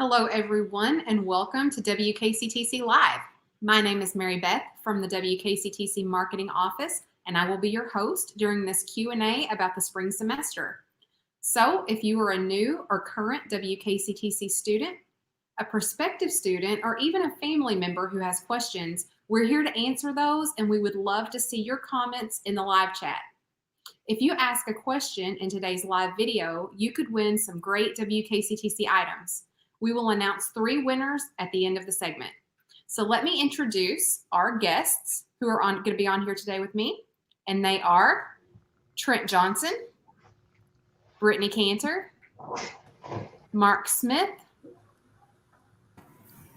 Hello, everyone, and welcome to WKCTC Live. My name is Mary Beth from the WKCTC Marketing Office, and I will be your host during this Q&A about the spring semester. So if you are a new or current WKCTC student, a prospective student, or even a family member who has questions, we're here to answer those, and we would love to see your comments in the live chat. If you ask a question in today's live video, you could win some great WKCTC items. We will announce 3 winners at the end of the segment. So let me introduce our guests who are going to be on here today with me. And they are Trent Johnson, Brittany Cantor, Mark Smith,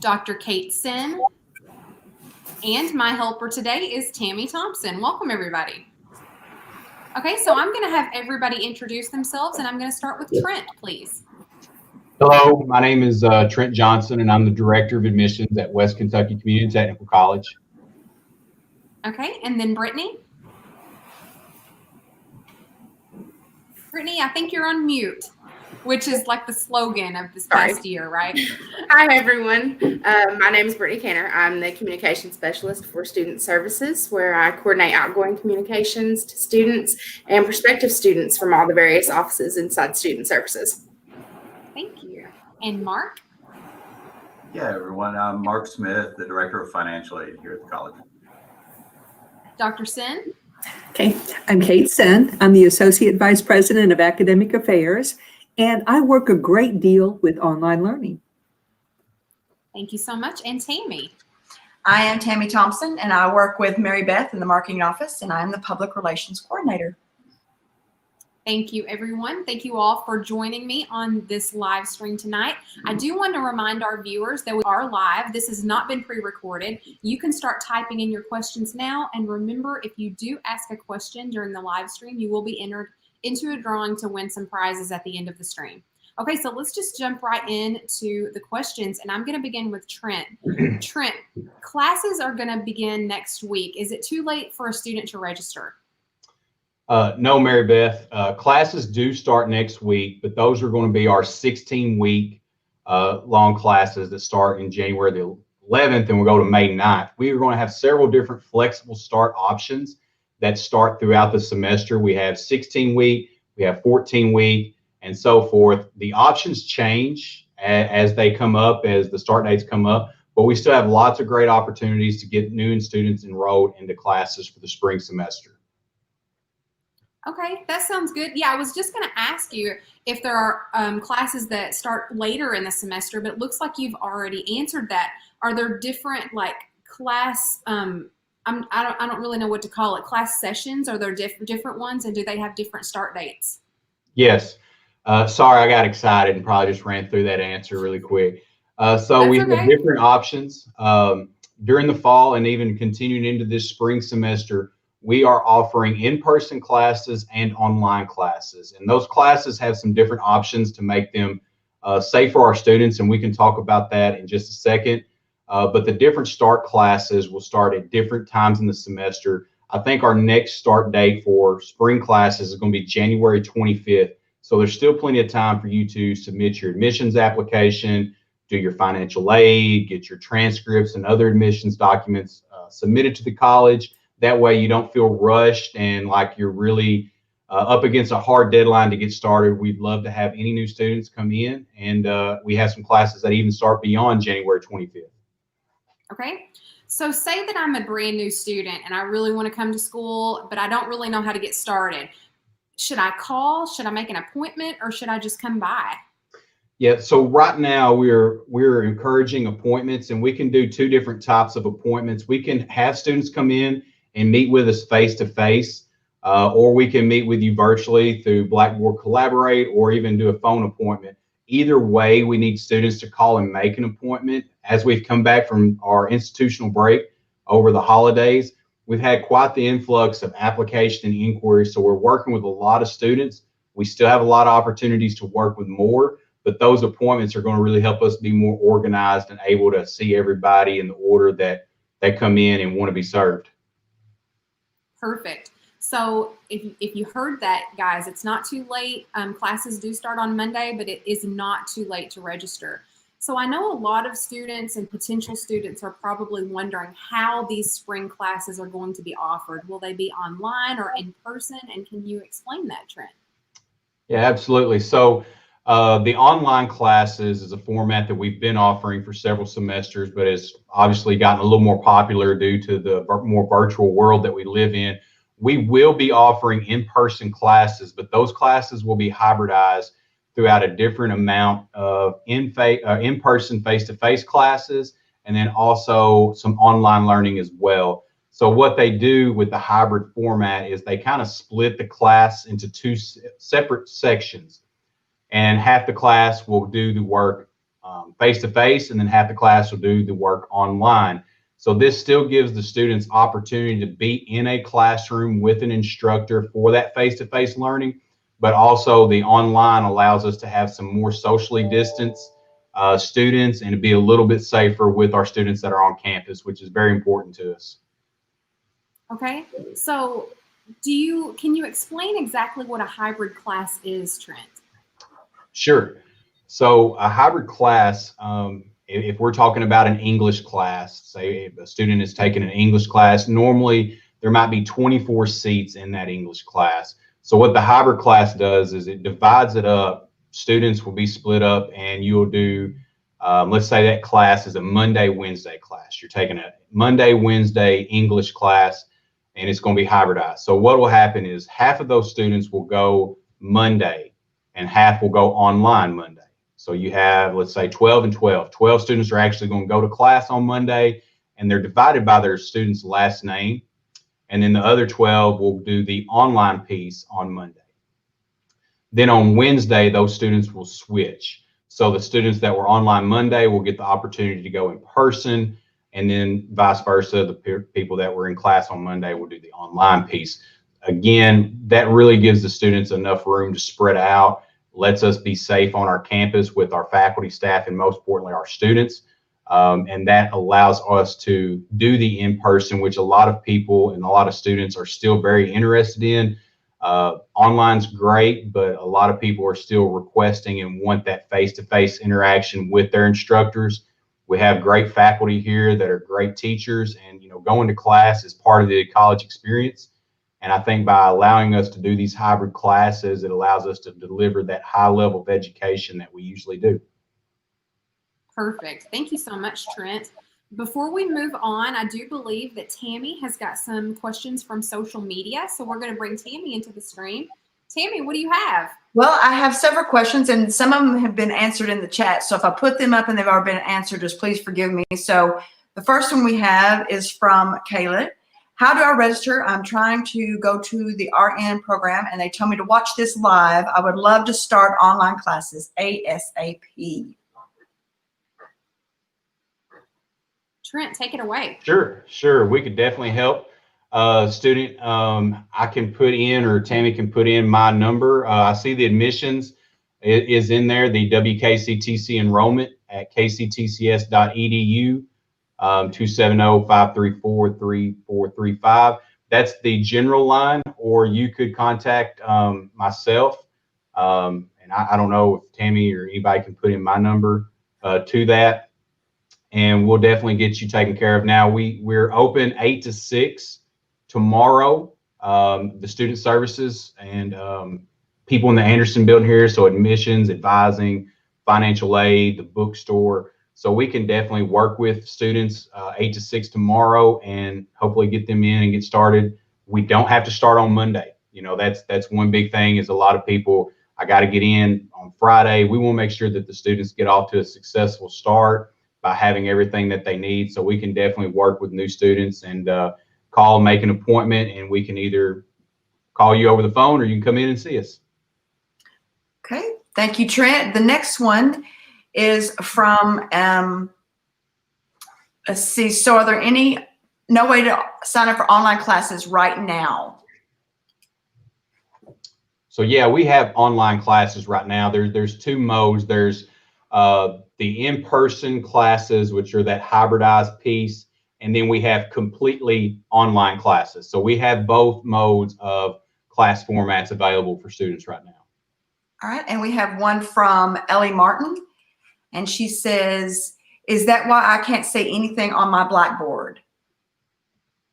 Dr. Kate Sin, and my helper today is Tammy Thompson. Welcome, everybody. Okay, so I'm going to have everybody introduce themselves, and I'm going to start with Trent, please. Hello, my name is Trent Johnson, and I'm the Director of Admissions at West Kentucky Community Technical College. Okay, and then Brittany. Brittany, I think you're on mute, which is like the slogan of this past year, right? Hi, everyone. My name is Brittany Cantor. I'm the Communication Specialist for Student Services, where I coordinate outgoing communications to students and prospective students from all the various offices inside Student Services. Thank you. And Mark? Yeah, everyone. I'm Mark Smith, the Director of Financial Aid here at the college. Dr. Sin? Okay, I'm Kate Sin. I'm the Associate Vice President of Academic Affairs, and I work a great deal with online learning. Thank you so much. And Tammy? I am Tammy Thompson, and I work with Mary Beth in the marketing office, and I'm the Public Relations Coordinator. Thank you, everyone. Thank you all for joining me on this live stream tonight. I do want to remind our viewers that we are live. This has not been pre-recorded. You can start typing in your questions now. And remember, if you do ask a question during the live stream, you will be entered into a drawing to win some prizes at the end of the stream. Okay, so let's just jump right into the questions. And I'm going to begin with Trent. Trent, classes are going to begin next week. Is it too late for a student to register? No, Mary Beth. Classes do start next week, but those are going to be our 16-week long classes that start in January the 11th and we'll go to May 9th. We are going to have several different flexible start options that start throughout the semester. We have 16-week, we have 14-week, and so forth. The options change as they come up, as the start dates come up, but we still have lots of great opportunities to get new students enrolled into classes for the spring semester. Okay, that sounds good. Yeah, I was just going to ask you if there are classes that start later in the semester, but it looks like you've already answered that. Are there different like class, I don't really know what to call it, class sessions? Are there different ones, and do they have different start dates? Yes. Sorry, I got excited and probably just ran through that answer really quick. So we have different options during the fall and even continuing into this spring semester. We are offering in-person classes and online classes. And those classes have some different options to make them safe for our students. And we can talk about that in just a second. But the different start classes will start at different times in the semester. I think our next start date for spring classes is going to be January 25th. So there's still plenty of time for you to submit your admissions application, do your financial aid, get your transcripts and other admissions documents submitted to the college. That way you don't feel rushed and like you're really up against a hard deadline to get started. We'd love to have any new students come in, and we have some classes that even start beyond January 25th. Okay, so say that I'm a brand new student and I really want to come to school, but I don't really know how to get started. Should I call? Should I make an appointment, or should I just come by? Yeah, so right now we're encouraging appointments, and we can do 2 different types of appointments. We can have students come in and meet with us face-to-face, or we can meet with you virtually through Blackboard Collaborate, or even do a phone appointment. Either way, we need students to call and make an appointment. As we've come back from our institutional break over the holidays, we've had quite the influx of application and inquiries, so we're working with a lot of students. We still have a lot of opportunities to work with more, but those appointments are going to really help us be more organized and able to see everybody in the order that they come in and want to be served. Perfect. So if you heard that, guys, it's not too late. Classes do start on Monday, but it is not too late to register. So I know a lot of students and potential students are probably wondering how these spring classes are going to be offered. Will they be online or in person? And can you explain that, Trent? Yeah, absolutely. So the online classes is a format that we've been offering for several semesters, but it's obviously gotten a little more popular due to the more virtual world that we live in. We will be offering in-person classes, but those classes will be hybridized throughout a different amount of in-person face-to-face classes, and then also some online learning as well. So what they do with the hybrid format is they kind of split the class into two separate sections, and half the class will do the work face-to-face, and then half the class will do the work online. So this still gives the students opportunity to be in a classroom with an instructor for that face-to-face learning, but also the online allows us to have some more socially distanced students and to be a little bit safer with our students that are on campus, which is very important to us. Okay, so can you explain exactly what a hybrid class is, Trent? Sure. So a hybrid class, if we're talking about an English class, say if a student is taking an English class, normally there might be 24 seats in that English class. So what the hybrid class does is it divides it up. Students will be split up, and you'll do, let's say that class is a Monday, Wednesday class. You're taking a Monday, Wednesday English class, and it's going to be hybridized. So what will happen is half of those students will go Monday and half will go online Monday. So you have, let's say 12 and 12. 12 students are actually going to go to class on Monday, and they're divided by their student's last name. And then the other 12 will do the online piece on Monday. Then on Wednesday, those students will switch. So the students that were online Monday will get the opportunity to go in person, and then vice versa, the people that were in class on Monday will do the online piece. Again, that really gives the students enough room to spread out, lets us be safe on our campus with our faculty, staff, and most importantly, our students. And that allows us to do the in-person, which a lot of people and a lot of students are still very interested in. Online's great, but a lot of people are still requesting and want that face-to-face interaction with their instructors. We have great faculty here that are great teachers, and going to class is part of the college experience. And I think by allowing us to do these hybrid classes, it allows us to deliver that high level of education that we usually do. Perfect. Thank you so much, Trent. Before we move on, I do believe that Tammy has got some questions from social media. So we're going to bring Tammy into the stream. Tammy, what do you have? Well, I have several questions, and some of them have been answered in the chat. So if I put them up and they've already been answered, just please forgive me. So the first one we have is from Kayla. How do I register? I'm trying to go to the RN program, and they told me to watch this live. I would love to start online classes ASAP. Trent, take it away. Sure. We could definitely help. Student, I can put in, or Tammy can put in my number. I see the admissions is in there, the WKCTC enrollment at kctcs.edu, 270-534-3435. That's the general line, or you could contact myself. And I don't know if Tammy or anybody can put in my number to that, and we'll definitely get you taken care of. Now we're open 8 to 6 tomorrow. The student services and people in the Anderson building here, so admissions, advising, financial aid, the bookstore. So we can definitely work with students 8 to 6 tomorrow and hopefully get them in and get started. We don't have to start on Monday. That's one big thing is a lot of people, I got to get in on Friday. We want to make sure that the students get off to a successful start by having everything that they need. So we can definitely work with new students and call, make an appointment, and we can either call you over the phone or you can come in and see us. Okay, thank you, Trent. The next one is from, let's see, so are there no way to sign up for online classes right now? So yeah, we have online classes right now. There's two modes. There's the in-person classes, which are that hybridized piece, and then we have completely online classes. So we have both modes of class formats available for students right now. All right, and we have one from Ellie Martin. And she says, is that why I can't see anything on my Blackboard?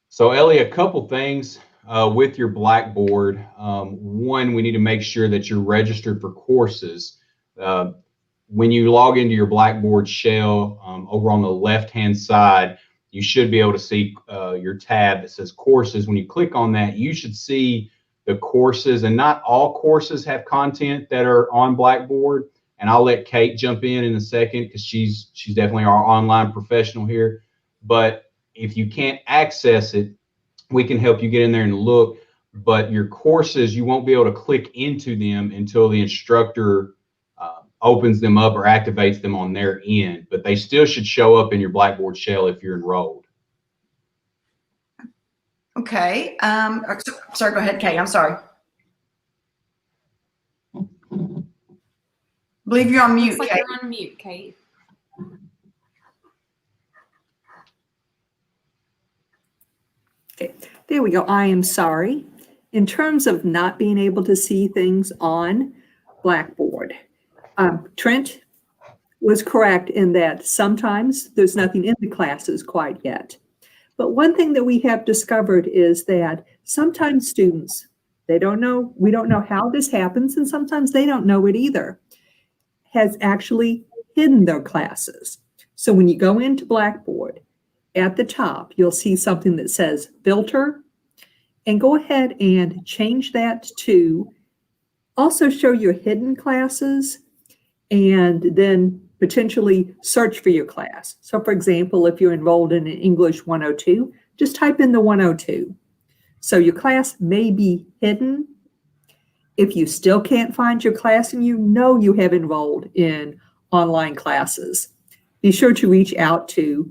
So Ellie, a couple things with your Blackboard. One, we need to make sure that you're registered for courses. When you log into your Blackboard shell, over on the left-hand side, you should be able to see your tab that says courses. When you click on that, you should see the courses, and not all courses have content that are on Blackboard. And I'll let Kate jump in a second because she's definitely our online professional here. But if you can't access it, we can help you get in there and look. But your courses, you won't be able to click into them until the instructor opens them up or activates them on their end. But they still should show up in your Blackboard shell if you're enrolled. Okay. Sorry, go ahead, Kate. I'm sorry. Believe you're on mute, Looks like Kate. you're on mute, Kate. Okay, there we go. I am sorry. In terms of not being able to see things on Blackboard, Trent was correct in that sometimes there's nothing in the classes quite yet. But one thing that we have discovered is that sometimes students, we don't know how this happens, and sometimes they don't know it either, has actually hidden their classes. So when you go into Blackboard, at the top, you'll see something that says filter, and go ahead and change that to also show your hidden classes, and then potentially search for your class. So for example, if you're enrolled in an English 102, just type in the 102. So your class may be hidden. If you still can't find your class and you know you have enrolled in online classes, be sure to reach out to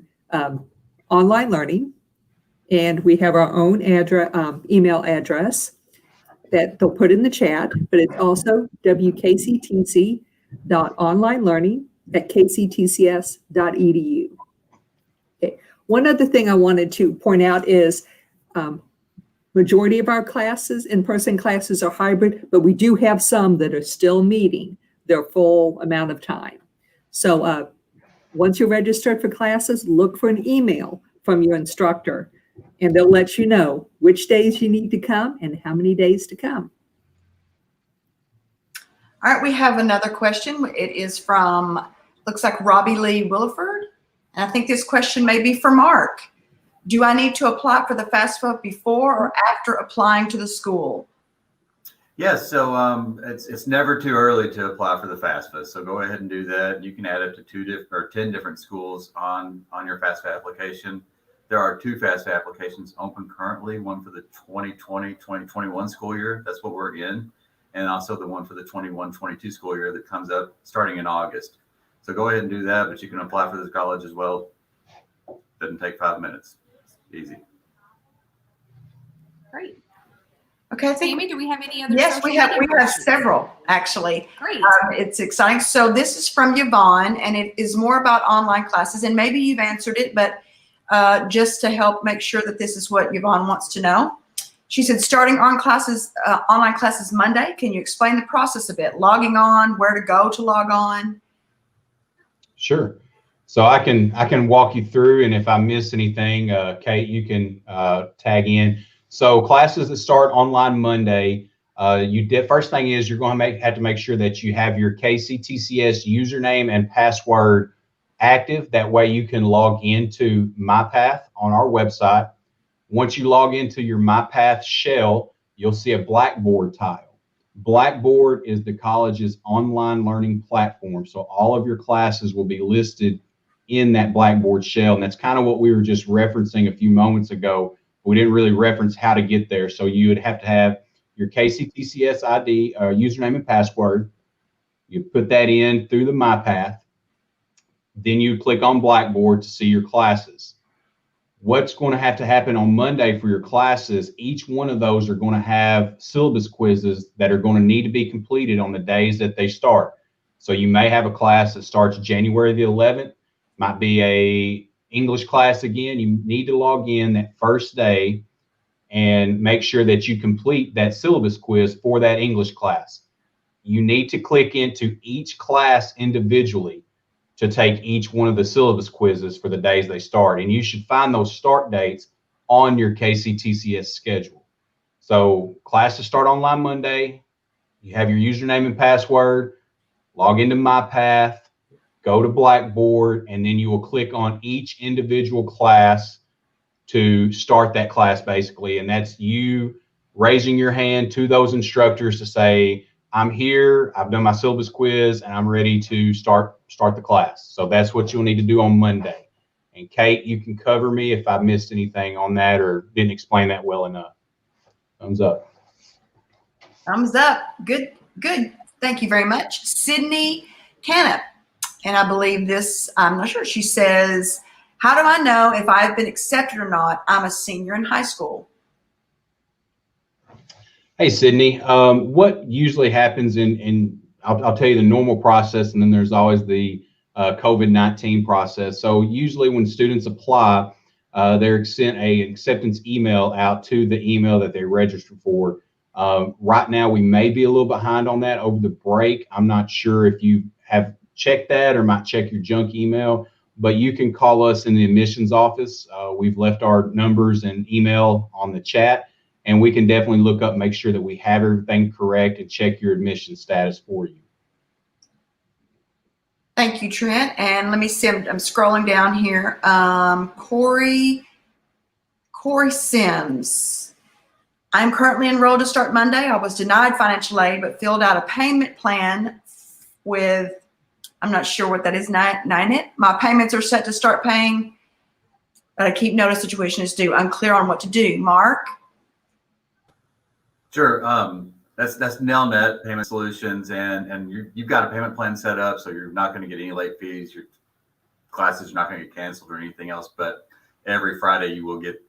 Online Learning, and we have our own email address that they'll put in the chat, but it's also wkctc.onlinelearning@kctcs.edu. Okay. One other thing I wanted to point out is majority of our classes, in-person classes, are hybrid, but we do have some that are still meeting their full amount of time. So once you're registered for classes, look for an email from your instructor, and they'll let you know which days you need to come and how many days to come. All right, we have another question. It is from, looks like Robbie Lee Williford. And I think this question may be for Mark. Do I need to apply for the FAFSA before or after applying to the school? Yes, so it's never too early to apply for the FAFSA. So go ahead and do that. You can add up to 10 different schools on your FAFSA application. There are 2 FAFSA applications open currently, one for the 2020-2021 school year. That's what we're in. And also the one for the 21-22 school year that comes up starting in August. So go ahead and do that, but you can apply for this college as well. Doesn't take 5 minutes. It's easy. Great. Okay, I think Tammy, do we have any other? yes, we have several actually. Great. It's exciting. So this is from Yvonne, and it is more about online classes, and maybe you've answered it, but just to help make sure that this is what Yvonne wants to know. She said, starting online classes Monday. Can you explain the process a bit? Logging on, where to go to log on? Sure. So I can walk you through, and if I miss anything, Kate, you can tag in. So classes that start online Monday, first thing is you're going to have to make sure that you have your KCTCS username and password active. That way you can log into MyPath on our website. Once you log into your MyPath shell, you'll see a Blackboard tile. Blackboard is the college's online learning platform. So all of your classes will be listed in that Blackboard shell. And that's kind of what we were just referencing a few moments ago. We didn't really reference how to get there. So you would have to have your KCTCS ID, username and password. You put that in through the MyPath. Then you click on Blackboard to see your classes. What's going to have to happen on Monday for your classes, each one of those are going to have syllabus quizzes that are going to need to be completed on the days that they start. So you may have a class that starts January the 11th, might be a English class again. You need to log in that first day and make sure that you complete that syllabus quiz for that English class. You need to click into each class individually to take each one of the syllabus quizzes for the days they start. And you should find those start dates on your KCTCS schedule. So classes start online Monday. You have your username and password, log into MyPath, go to Blackboard, and then you will click on each individual class to start that class basically. And that's you raising your hand to those instructors to say, I'm here, I've done my syllabus quiz, and I'm ready to start the class. So that's what you'll need to do on Monday. And Kate, you can cover me if I missed anything on that or didn't explain that well enough. Thumbs up. Thumbs up. Good, good. Thank you very much. Sydney Canup. And I believe this, I'm not sure. She says, how do I know if I've been accepted or not? I'm a senior in high school. Hey, Sydney, what usually happens I'll tell you the normal process, and then there's always the COVID-19 process. So usually when students apply, they're sent an acceptance email out to the email that they registered for. Right now, we may be a little behind on that over the break. I'm not sure if you have checked that or might check your junk email, but you can call us in the admissions office. We've left our numbers and email on the chat, and we can definitely look up, make sure that we have everything correct and check your admission status for you. Thank you, Trent. And let me see, I'm scrolling down here. Corey Sims. I'm currently enrolled to start Monday. I was denied financial aid, but filled out a payment plan with, I'm not sure what that is, NINET. My payments are set to start paying, but I keep notice the tuition is due. Unclear on what to do. Mark? Sure. That's Nelnet Payment Solutions, and you've got a payment plan set up, so you're not going to get any late fees. Your classes are not going to get canceled or anything else. But every Friday you will get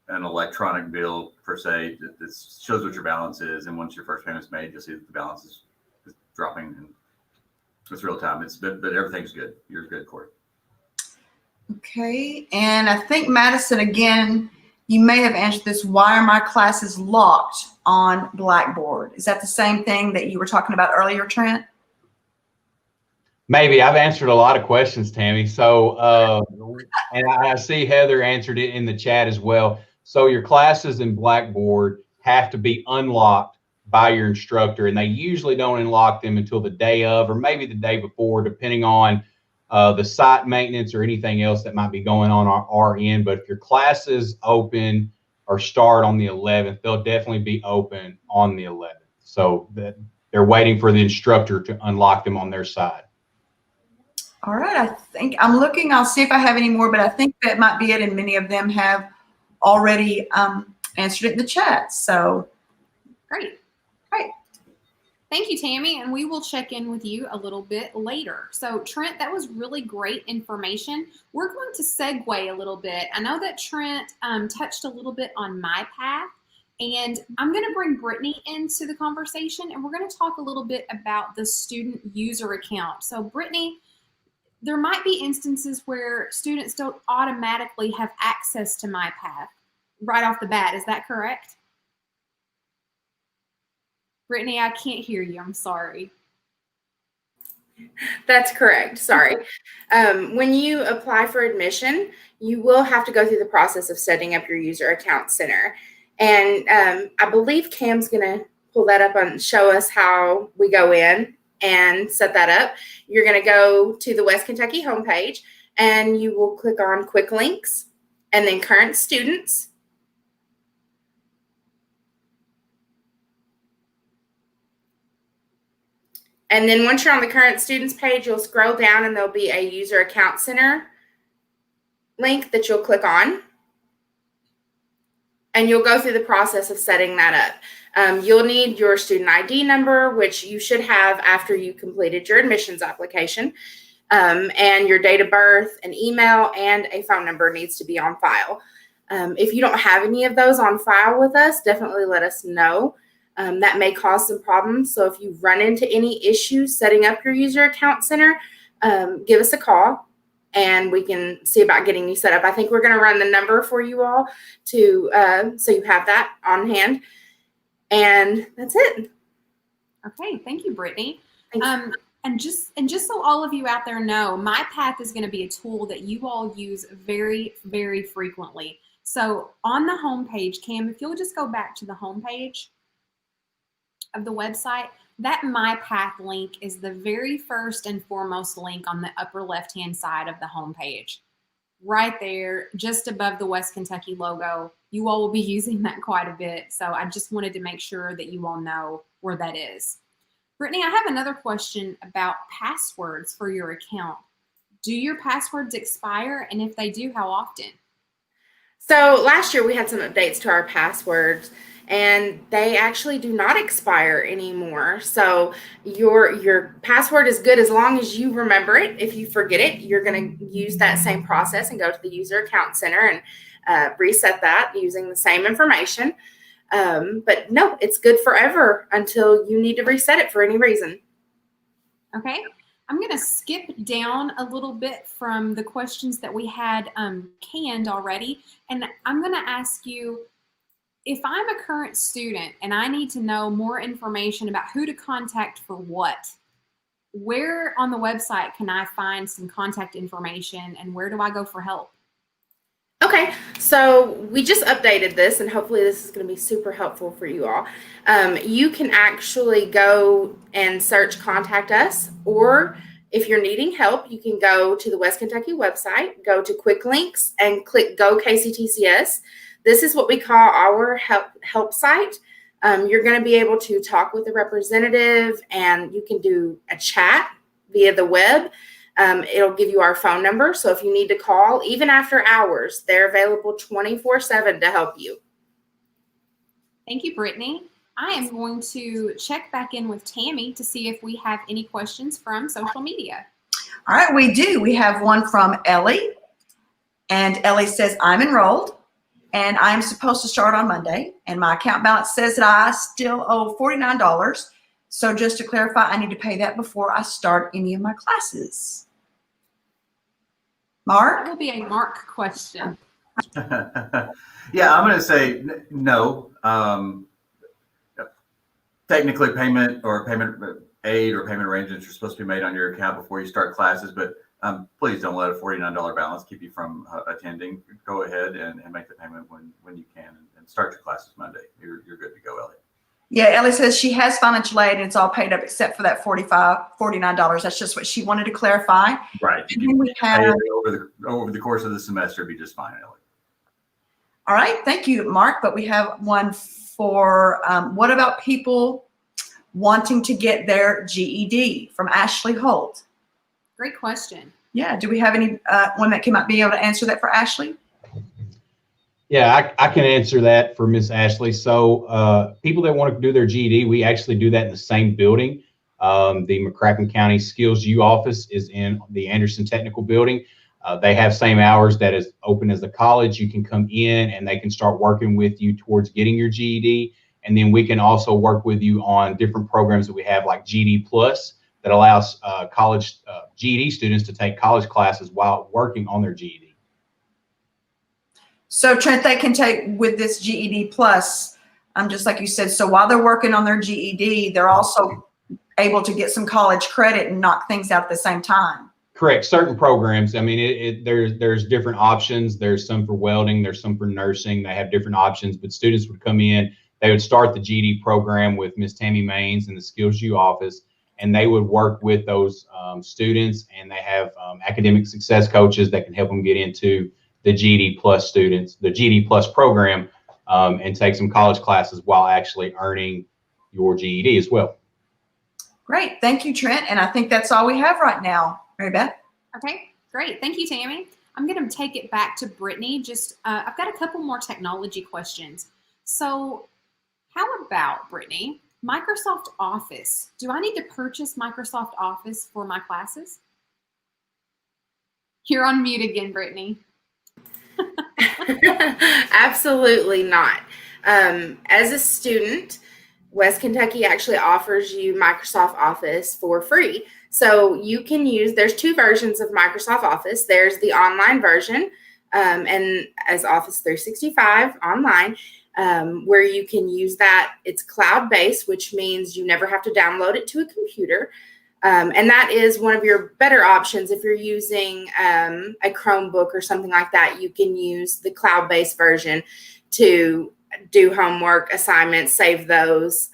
an electronic bill per se that shows what your balance is, and once your first payment's made, you'll see that the balance is dropping, and it's real time. But everything's good. You're good, Corey. Okay, and I think Madison, again, you may have answered this. Why are my classes locked on Blackboard? Is that the same thing that you were talking about earlier, Trent? Maybe. I've answered a lot of questions, Tammy. So, and I see Heather answered it in the chat as well. So your classes in Blackboard have to be unlocked by your instructor, and they usually don't unlock them until the day of or maybe the day before, depending on the site maintenance or anything else that might be going on our end. But if your classes open or start on the 11th, they'll definitely be open on the 11th. So that they're waiting for the instructor to unlock them on their side. All right, I think I'm looking. I'll see if I have any more, but I think that might be it. And many of them have already answered it in the chat. So Great. Great. Thank you, Tammy, and we will check in with you a little bit later. So, Trent, that was really great information. We're going to segue a little bit. I know that Trent touched a little bit on MyPath, and I'm going to bring Brittany into the conversation, and we're going to talk a little bit about the student user account. So, Brittany, there might be instances where students don't automatically have access to MyPath right off the bat. Is that correct? Brittany, I can't hear you. I'm sorry. That's correct. Sorry. When you apply for admission, you will have to go through the process of setting up your user account center. And I believe Cam's going to pull that up and show us how we go in and set that up. You're going to go to the West Kentucky homepage, and you will click on Quick Links and then Current Students. And then once you're on the Current Students page, you'll scroll down and there'll be a User Account Center link that you'll click on. And you'll go through the process of setting that up. You'll need your student ID number, which you should have after you completed your admissions application. And your date of birth, an email, and a phone number needs to be on file. If you don't have any of those on file with us, definitely let us know. That may cause some problems. So if you run into any issues setting up your user account center, give us a call and we can see about getting you set up. I think we're going to run the number for you all to so you have that on hand. And that's it. Okay, thank you, Brittany. Thanks. And just so all of you out there know, My Path is going to be a tool that you all use very, very frequently. So on the homepage, Cam, if you'll just go back to the homepage of the website, that My Path link is the very first and foremost link on the upper left-hand side of the homepage. Right there, just above the West Kentucky logo. You all will be using that quite a bit. So I just wanted to make sure that you all know where that is. Brittany, I have another question about passwords for your account. Do your passwords expire? And if they do, how often? So last year we had some updates to our passwords, and they actually do not expire anymore. So your password is good as long as you remember it. If you forget it, you're going to use that same process and go to the user account center and reset that using the same information. But no, it's good forever until you need to reset it for any reason. Okay. I'm going to skip down a little bit from the questions that we had canned already. And I'm going to ask you, if I'm a current student and I need to know more information about who to contact for what, where on the website can I find some contact information, and where do I go for help? Okay, so we just updated this, and hopefully this is going to be super helpful for you all. You can actually go and search Contact Us, or if you're needing help, you can go to the West Kentucky website, go to Quick Links, and click Go KCTCS. This is what we call our help site. You're going to be able to talk with a representative, and you can do a chat via the web. It'll give you our phone number. So if you need to call, even after hours, they're available 24/7 to help you. Thank you, Brittany. I am going to check back in with Tammy to see if we have any questions from social media. All right, we do. We have one from Ellie. And Ellie says, I'm enrolled and I'm supposed to start on Monday. And my account balance says that I still owe $49. So just to clarify, I need to pay that before I start any of my classes. Mark? That will be a Mark question. Yeah, I'm going to say no. Technically, payment aid or payment arrangements are supposed to be made on your account before you start classes, but please don't let a $49 balance keep you from attending. Go ahead and make the payment when you can, and start your classes Monday. You're good to go, Ellie. Yeah, Ellie says she has financial aid and it's all paid up except for that $49. That's just what she wanted to clarify. Right. And then we have, pay it over the course of the semester, be just fine, Ellie. all right, thank you, Mark. But we have one for what about people wanting to get their GED, from Ashley Holt? Great question. Yeah, do we have any one that might be able to answer that for Ashley? Yeah, I can answer that for Miss Ashley. So people that want to do their GED, we actually do that in the same building. The McCracken County Skills U office is in the Anderson Technical Building. They have same hours that is open as the college. You can come in and they can start working with you towards getting your GED. And then we can also work with you on different programs that we have, like GED Plus, that allows college GED students to take college classes while working on their GED. So Trent, they can take with this GED Plus, just like you said, so while they're working on their GED, they're also able to get some college credit and knock things out at the same time. Correct. Certain programs, I mean, there's different options. There's some for welding, there's some for nursing. They have different options, but students would come in, they would start the GED program with Miss Tammy Maines in the Skills U office, and they would work with those students, and they have academic success coaches that can help them get into the GED Plus students, the GED Plus program, and take some college classes while actually earning your GED as well. Great. Thank you, Trent. And I think that's all we have right now. Mary Beth? Okay, great. Thank you, Tammy. I'm going to take it back to Brittany. I've got a couple more technology questions. So how about, Brittany, Microsoft Office? Do I need to purchase Microsoft Office for my classes? You're on mute again, Brittany. Absolutely not. As a student, West Kentucky actually offers you Microsoft Office for free. So you can use, there's two versions of Microsoft Office. There's the online version, and as Office 365 online, where you can use that. It's cloud-based, which means you never have to download it to a computer. And that is one of your better options. If you're using a Chromebook or something like that, you can use the cloud-based version to do homework, assignments, save those.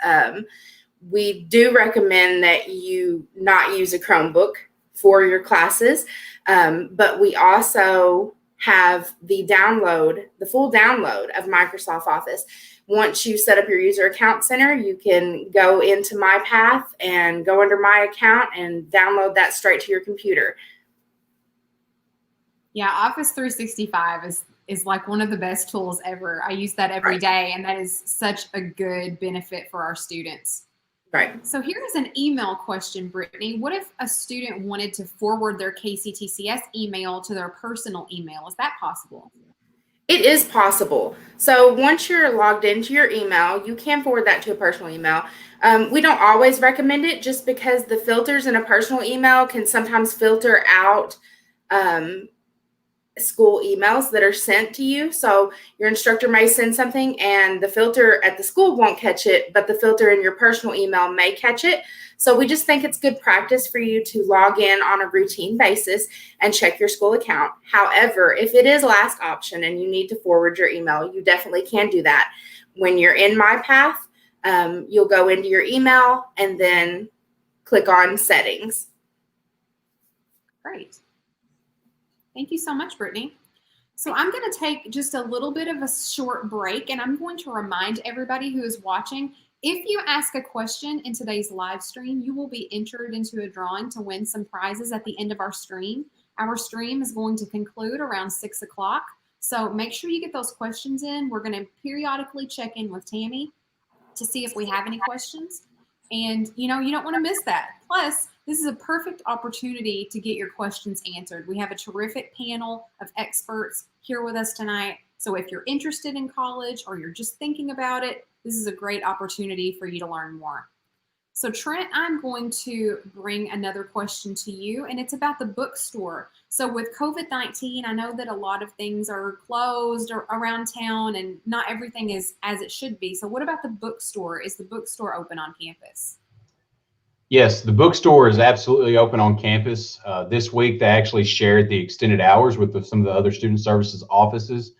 We do recommend that you not use a Chromebook for your classes, but we also have the full download of Microsoft Office. Once you set up your user account center, you can go into My Path and go under My Account and download that straight to your computer. Yeah, Office 365 is like one of the best tools ever. I use that every day, and that is such a good benefit for our students. Right. So here's an email question, Brittany. What if a student wanted to forward their KCTCS email to their personal email? Is that possible? It is possible. So once you're logged into your email, you can forward that to a personal email. We don't always recommend it just because the filters in a personal email can sometimes filter out school emails that are sent to you. So your instructor may send something and the filter at the school won't catch it, but the filter in your personal email may catch it. So we just think it's good practice for you to log in on a routine basis and check your school account. However, if it is last option and you need to forward your email, you definitely can do that. When you're in My Path, you'll go into your email and then click on settings. Great. Thank you so much, Brittany. So I'm going to take just a little bit of a short break, and I'm going to remind everybody who is watching, if you ask a question in today's live stream, you will be entered into a drawing to win some prizes at the end of our stream. Our stream is going to conclude around 6 o'clock. So make sure you get those questions in. We're going to periodically check in with Tammy to see if we have any questions. And, you don't want to miss that. Plus, this is a perfect opportunity to get your questions answered. We have a terrific panel of experts here with us tonight. So if you're interested in college or you're just thinking about it, this is a great opportunity for you to learn more. So Trent, I'm going to bring another question to you, and it's about the bookstore. So with COVID-19, I know that a lot of things are closed around town and not everything is as it should be. So what about the bookstore? Is the bookstore open on campus? Yes, the bookstore is absolutely open on campus. This week, they actually shared the extended hours with some of the other student services offices.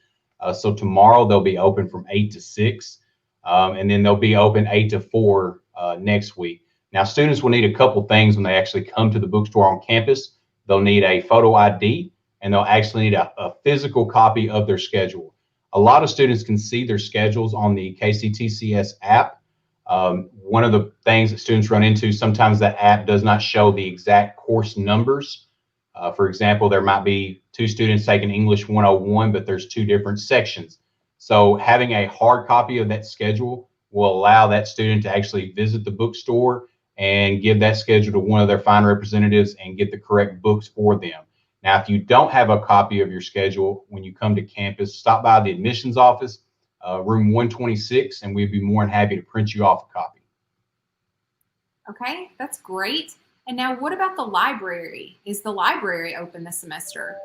So tomorrow, they'll be open from 8 to 6, and then they'll be open 8 to 4 next week. Now, students will need a couple things when they actually come to the bookstore on campus. They'll need a photo ID, and they'll actually need a physical copy of their schedule. A lot of students can see their schedules on the KCTCS app. One of the things that students run into, sometimes that app does not show the exact course numbers. For example, there might be 2 students taking English 101, but there's 2 different sections. So having a hard copy of that schedule will allow that student to actually visit the bookstore and give that schedule to one of their fine representatives and get the correct books for them. Now, if you don't have a copy of your schedule when you come to campus, stop by the admissions office, room 126, and we'd be more than happy to print you off a copy. Okay, that's great. And now what about the library? Is the library open this semester?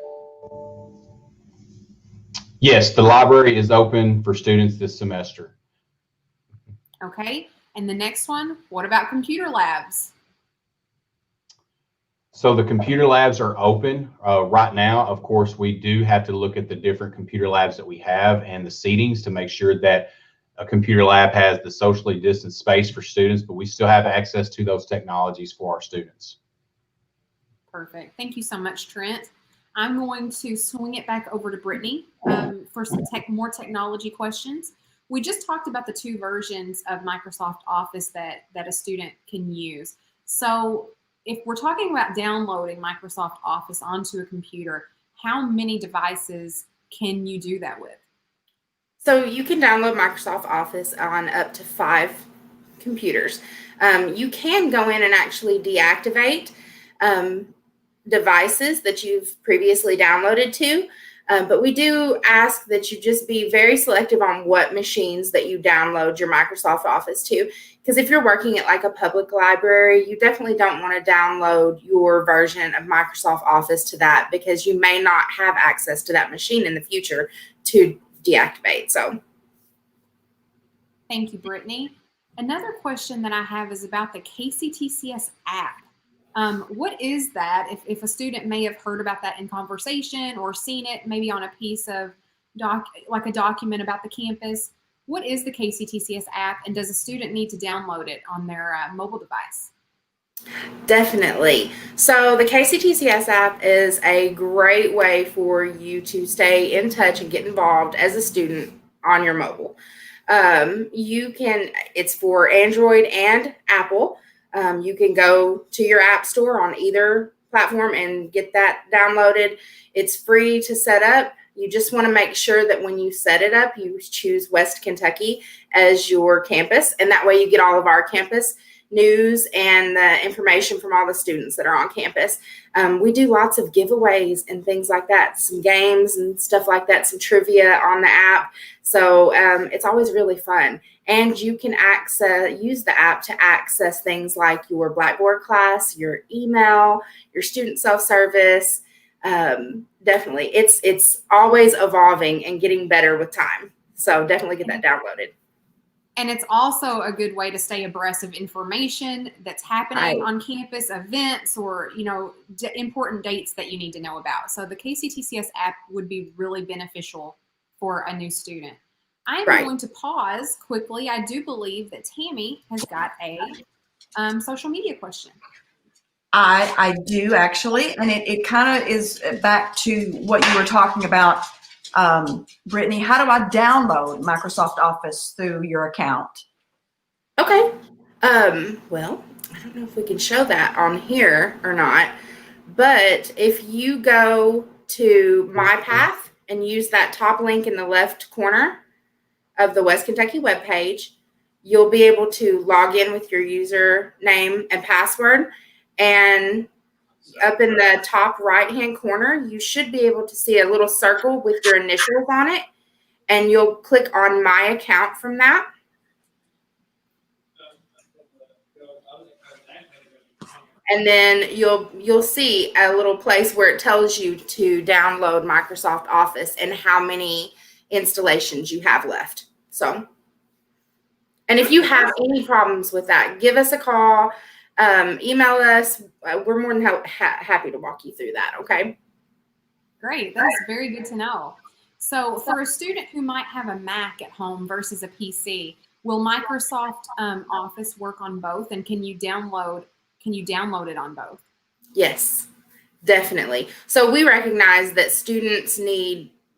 Yes, the library is open for students this semester. Okay, and the next one, what about computer labs? So the computer labs are open right now. Of course, we do have to look at the different computer labs that we have and the seatings to make sure that a computer lab has the socially distanced space for students, but we still have access to those technologies for our students. Perfect. Thank you so much, Trent. I'm going to swing it back over to Brittany for some more technology questions. We just talked about the 2 versions of Microsoft Office that a student can use. So if we're talking about downloading Microsoft Office onto a computer, how many devices can you do that with? So you can download Microsoft Office on up to 5 computers. You can go in and actually deactivate devices that you've previously downloaded to, but we do ask that you just be very selective on what machines that you download your Microsoft Office to, because if you're working at like a public library, you definitely don't want to download your version of Microsoft Office to that, because you may not have access to that machine in the future to deactivate. So thank you, Brittany. Another question that I have is about the KCTCS app. What is that? If a student may have heard about that in conversation or seen it maybe on a piece of like a document about the campus, what is the KCTCS app, and does a student need to download it on their mobile device? Definitely. So the KCTCS app is a great way for you to stay in touch and get involved as a student on your mobile. It's for Android and Apple. You can go to your app store on either platform and get that downloaded. It's free to set up. You just want to make sure that when you set it up, you choose West Kentucky as your campus, and that way you get all of our campus news and the information from all the students that are on campus. We do lots of giveaways and things like that, some games and stuff like that, some trivia on the app. So it's always really fun. And you can use the app to access things like your Blackboard class, your email, your student self-service. Definitely. It's always evolving and getting better with time. So definitely get that downloaded. And it's also a good way to stay abreast of information that's happening on campus, events, or, important dates that you need to know about. So the KCTCS app would be really beneficial for a new student. I'm going to pause quickly. I do believe that Tammy has got a social media question. I do actually, and it kind of is back to what you were talking about, Brittany. How do I download Microsoft Office through your account? Okay. Well, I don't know if we can show that on here or not, but if you go to MyPath and use that top link in the left corner of the West Kentucky webpage, you'll be able to log in with your username and password. And up in the top right-hand corner, you should be able to see a little circle with your initials on it, and you'll click on My Account from that. And then you'll see a little place where it tells you to download Microsoft Office and how many installations you have left. So, and if you have any problems with that, give us a call. Email us. We're more than happy to walk you through that. Okay. Great. That's very good to know. So for a student who might have a Mac at home versus a PC, will Microsoft Office work on both? And can you download it on both? Yes, definitely. So we recognize that students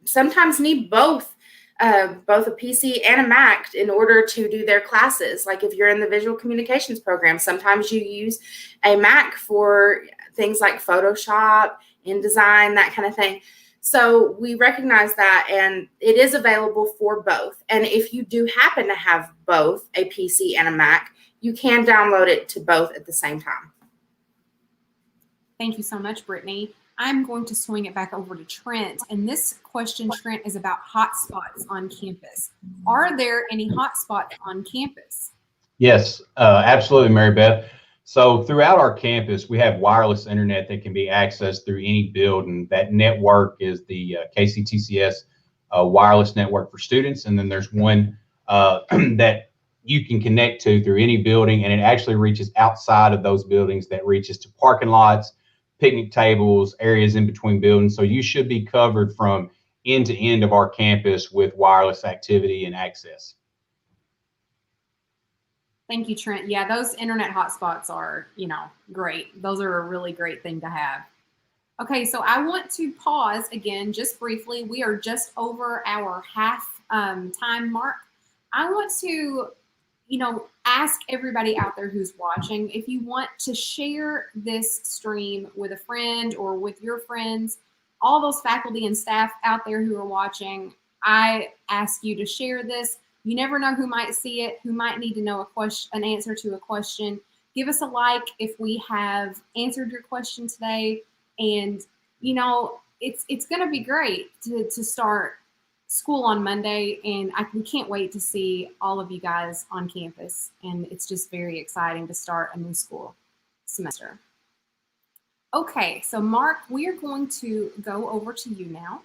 sometimes need both a PC and a Mac in order to do their classes. Like if you're in the visual communications program, sometimes you use a Mac for things like Photoshop, InDesign, that kind of thing. So we recognize that, and it is available for both. And if you do happen to have both a PC and a Mac, you can download it to both at the same time. Thank you so much, Brittany. I'm going to swing it back over to Trent. And this question, Trent, is about hotspots on campus. Are there any hotspots on campus? Yes, absolutely, Mary Beth. So throughout our campus, we have wireless internet that can be accessed through any building. That network is the KCTCS wireless network for students. And then there's one that you can connect to through any building, and it actually reaches outside of those buildings. That reaches to parking lots, picnic tables, areas in between buildings. So you should be covered from end to end of our campus with wireless activity and access. Thank you, Trent. Yeah, those internet hotspots are, great. Those are a really great thing to have. Okay, so I want to pause again, just briefly. We are just over our half time mark. I want to ask everybody out there who's watching, if you want to share this stream with a friend or with your friends, all those faculty and staff out there who are watching, I ask you to share this. You never know who might see it, who might need to know an answer to a question. Give us a like if we have answered your question today. And, it's going to be great to start school on Monday, and we can't wait to see all of you guys on campus. And it's just very exciting to start a new school semester. Okay, so Mark, we are going to go over to you now.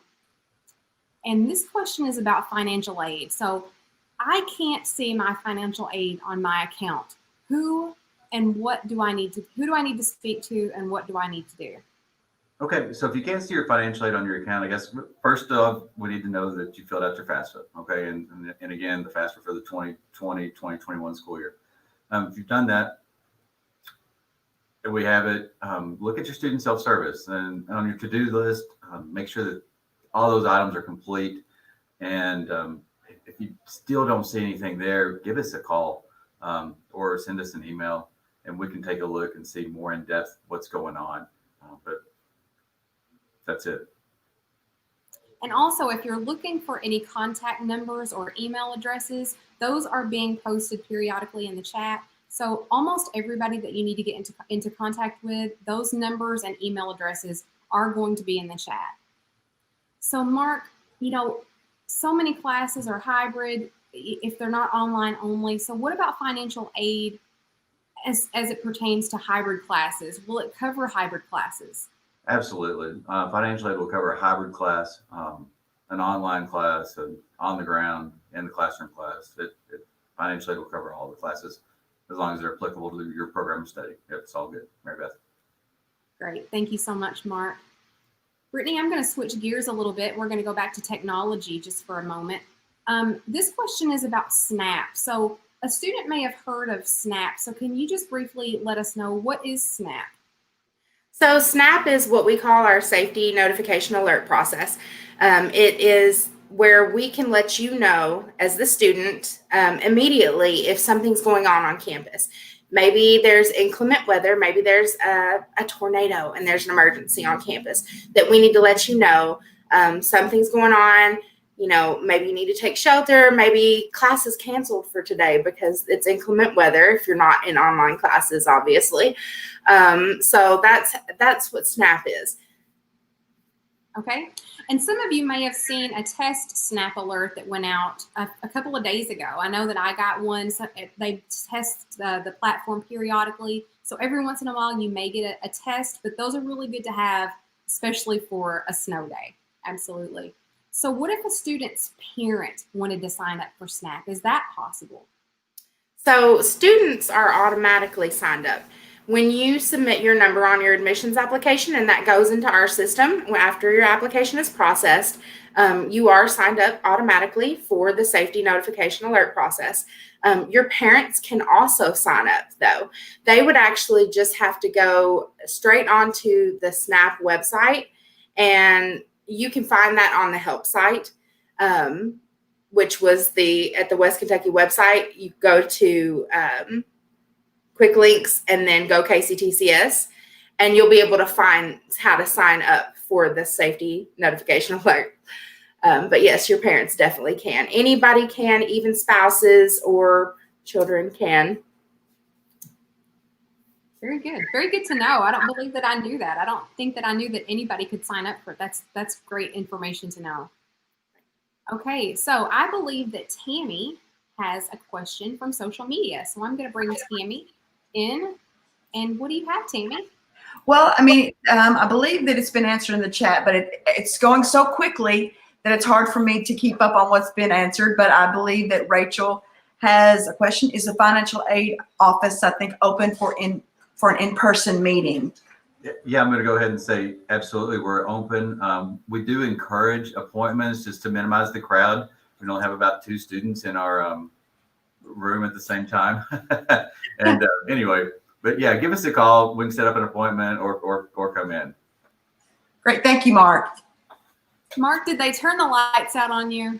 And this question is about financial aid. So I can't see my financial aid on my account. Who and what do I need to, who do I need to speak to, and what do I need to do? Okay, so if you can't see your financial aid on your account, I guess first off, we need to know that you filled out your FAFSA, okay? And again, the FAFSA for the 2020-2021 school year. If you've done that, and we have it, look at your student self-service and on your to-do list, make sure that all those items are complete. And if you still don't see anything there, give us a call or send us an email, and we can take a look and see more in depth what's going on. But that's it. And also, if you're looking for any contact numbers or email addresses, those are being posted periodically in the chat. So almost everybody that you need to get into contact with, those numbers and email addresses are going to be in the chat. So Mark, you know, so many classes are hybrid if they're not online only. So what about financial aid as it pertains to hybrid classes? Will it cover hybrid classes? Absolutely. Financial aid will cover a hybrid class, an online class, an on the ground, and the classroom class. Financial aid will cover all the classes as long as they're applicable to your program of study. Yep, it's all good. Mary Beth. Great. Thank you so much, Mark. Brittany, I'm going to switch gears a little bit. We're going to go back to technology just for a moment. This question is about SNAP. So a student may have heard of SNAP. So can you just briefly let us know, what is SNAP? So SNAP is what we call our safety notification alert process. It is where we can let you know as the student immediately if something's going on campus. Maybe there's inclement weather, maybe there's a tornado and there's an emergency on campus that we need to let you know something's going on. You know, maybe you need to take shelter, maybe class is canceled for today because it's inclement weather if you're not in online classes, obviously. So that's what SNAP is. Okay. And some of you may have seen a test SNAP alert that went out a couple of days ago. I know that I got one. So they test the platform periodically. So every once in a while you may get a test, but those are really good to have, especially for a snow day. Absolutely. So what if a student's parent wanted to sign up for SNAP? Is that possible? So students are automatically signed up. When you submit your number on your admissions application and that goes into our system, after your application is processed, you are signed up automatically for the safety notification alert process. Your parents can also sign up, though. They would actually just have to go straight onto the SNAP website, and you can find that on the help site, which was at the West Kentucky website. You go to quick links and then go KCTCS, and you'll be able to find how to sign up for the safety notification alert. But yes, your parents definitely can. Anybody can, even spouses or children can. Very good. Very good to know. I don't believe that I knew that. I don't think that I knew that anybody could sign up for it. That's great information to know. Okay, so I believe that Tammy has a question from social media. So I'm going to bring Tammy in. And what do you have, Tammy? Well, I mean, I believe that it's been answered in the chat, but it's going so quickly that it's hard for me to keep up on what's been answered. But I believe that Rachel has a question. Is the financial aid office, I think, open for an in-person meeting? Yeah, I'm going to go ahead and say absolutely. We're open. We do encourage appointments just to minimize the crowd. We only have about 2 students in our room at the same time. And anyway, but yeah, give us a call. We can set up an appointment or come in. Great. Thank you, Mark. Mark, did they turn the lights out on you?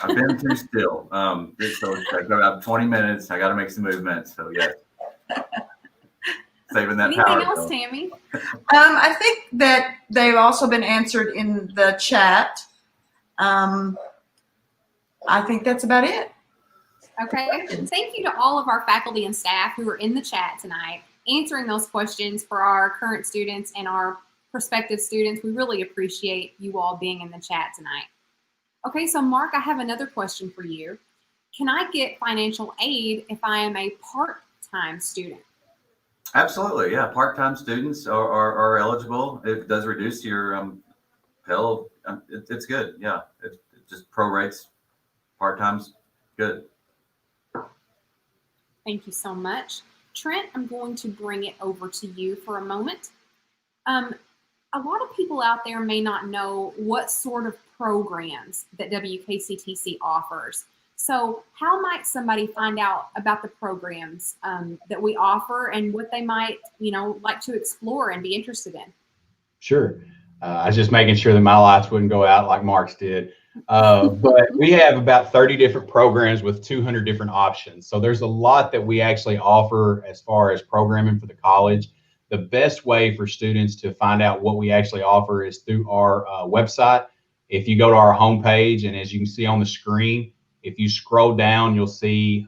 I've been too still. So I've got about 20 minutes. I got to make some movements. So yeah. Saving that Anything power. else, Tammy? I think that they've also been answered in the chat. I think that's about it. Okay. Thank you to all of our faculty and staff who are in the chat tonight, answering those questions for our current students and our prospective students. We really appreciate you all being in the chat tonight. Okay, so Mark, I have another question for you. Can I get financial aid if I am a part-time student? Absolutely, yeah. Part-time students are eligible. It does reduce your Pell. It's good, yeah. It just prorates. Part-time's good. Thank you so much. Trent, I'm going to bring it over to you for a moment. A lot of people out there may not know what sort of programs that WKCTC offers. So how might somebody find out about the programs that we offer and what they might, like to explore and be interested in? Sure. I was just making sure that my lights wouldn't go out like Mark's did. But we have about 30 different programs with 200 different options. So there's a lot that we actually offer as far as programming for the college. The best way for students to find out what we actually offer is through our website. If you go to our homepage, and as you can see on the screen, if you scroll down, you'll see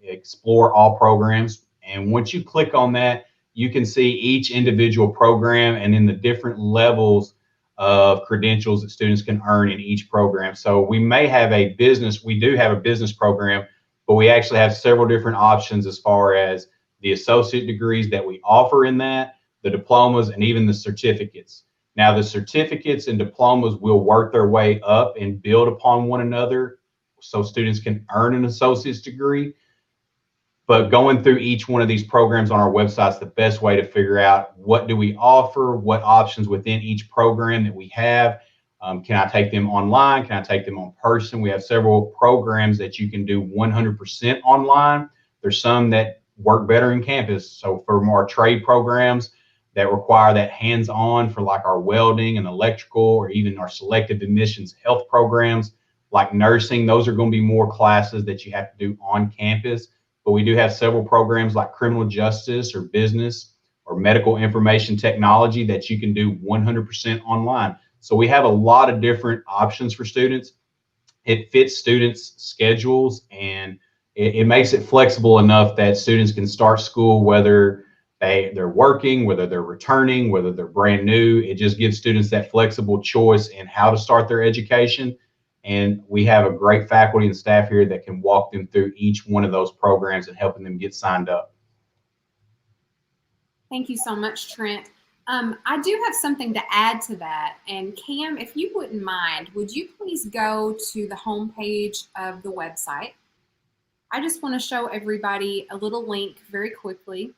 explore all programs. And once you click on that, you can see each individual program and then the different levels of credentials that students can earn in each program. So we may have we do have a business program, but we actually have several different options as far as the associate degrees that we offer in that, the diplomas, and even the certificates. Now, the certificates and diplomas will work their way up and build upon one another so students can earn an associate's degree. But going through each one of these programs on our website is the best way to figure out what do we offer, what options within each program that we have. Can I take them online? Can I take them on person? We have several programs that you can do 100% online. There's some that work better in campus. So for more trade programs that require that hands-on for like our welding and electrical, or even our selective admissions health programs like nursing, those are going to be more classes that you have to do on campus. But we do have several programs like criminal justice or business or medical information technology that you can do 100% online. So we have a lot of different options for students. It fits students' schedules, and it makes it flexible enough that students can start school whether they're working, whether they're returning, whether they're brand new. It just gives students that flexible choice in how to start their education. And we have a great faculty and staff here that can walk them through each one of those programs and helping them get signed up. Thank you so much, Trent. I do have something to add to that. And Cam, if you wouldn't mind, would you please go to the homepage of the website? I just want to show everybody a little link very quickly.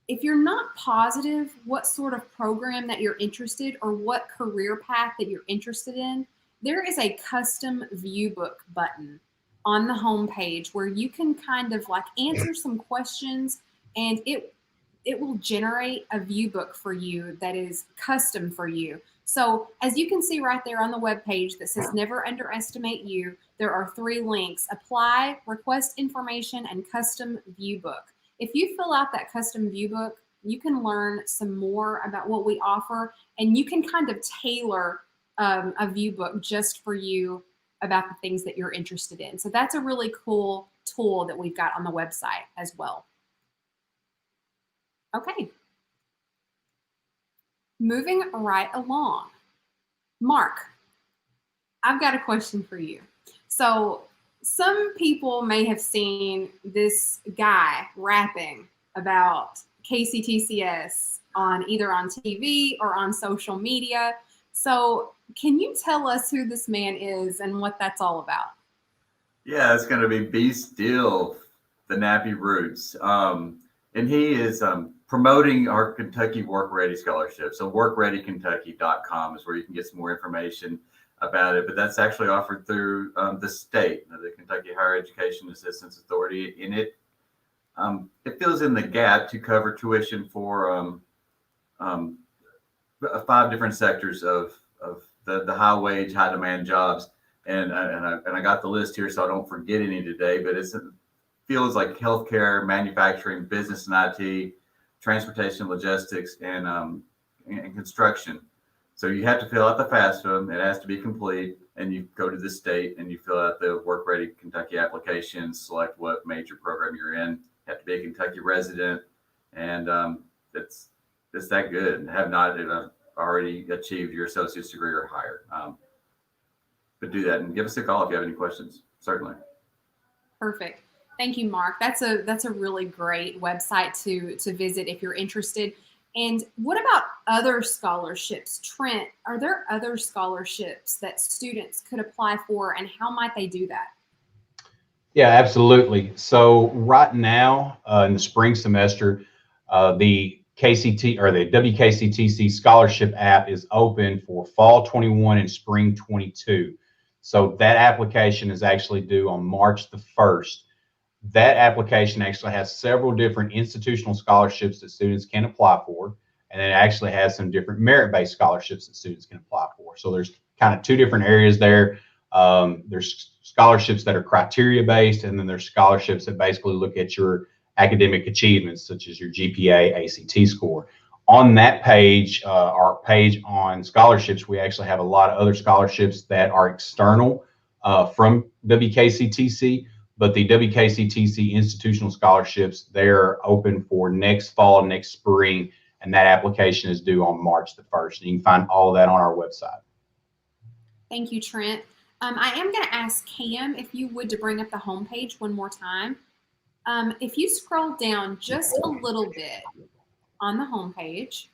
If you're not positive what sort of program that you're interested or what career path that you're interested in, there is a custom view book button on the homepage where you can kind of like answer some questions, and it will generate a view book for you that is custom for you. So as you can see right there on the webpage that says never underestimate you, there are 3 links: apply, request information, and custom view book. If you fill out that custom view book, you can learn some more about what we offer, and you can kind of tailor a view book just for you about the things that you're interested in. So that's a really cool tool that we've got on the website as well. Okay. Moving right along. Mark, I've got a question for you. So some people may have seen this guy rapping about KCTCS either on TV or on social media. So can you tell us who this man is and what that's all about? Yeah, it's going to be B. Steele, the Nappy Roots. And he is promoting our Kentucky Work Ready Scholarship. So workreadykentucky.com is where you can get some more information about it. But that's actually offered through the state, the Kentucky Higher Education Assistance Authority. And it fills in the gap to cover tuition for 5 different sectors of the high wage, high demand jobs. And I got the list here so I don't forget any today, but it feels like healthcare, manufacturing, business and IT, transportation, logistics, and construction. So you have to fill out the FAFSA. It has to be complete, and you go to the state and you fill out the Work Ready Kentucky application, select what major program you're in. You have to be a Kentucky resident, and it's that good. Have not already achieved your associate's degree or higher. But do that and give us a call if you have any questions. Certainly. Perfect. Thank you, Mark. That's a really great website to visit if you're interested. And what about other scholarships? Trent, are there other scholarships that students could apply for, and how might they do that? Yeah, absolutely. So right now in the spring semester, the KCT or the WKCTC scholarship app is open for fall 21 and spring 22. So that application is actually due on March the 1st. That application actually has several different institutional scholarships that students can apply for, and it actually has some different merit-based scholarships that students can apply for. So there's kind of two different areas there. There's scholarships that are criteria-based, and then there's scholarships that basically look at your academic achievements, such as your GPA, ACT score. On that page, our page on scholarships, we actually have a lot of other scholarships that are external from WKCTC. But the WKCTC institutional scholarships, they're open for next fall, next spring, and that application is due on March the 1st. And you can find all of that on our website. Thank you, Trent. I am going to ask Cam if you would to bring up the homepage one more time. If you scroll down just a little bit on the homepage,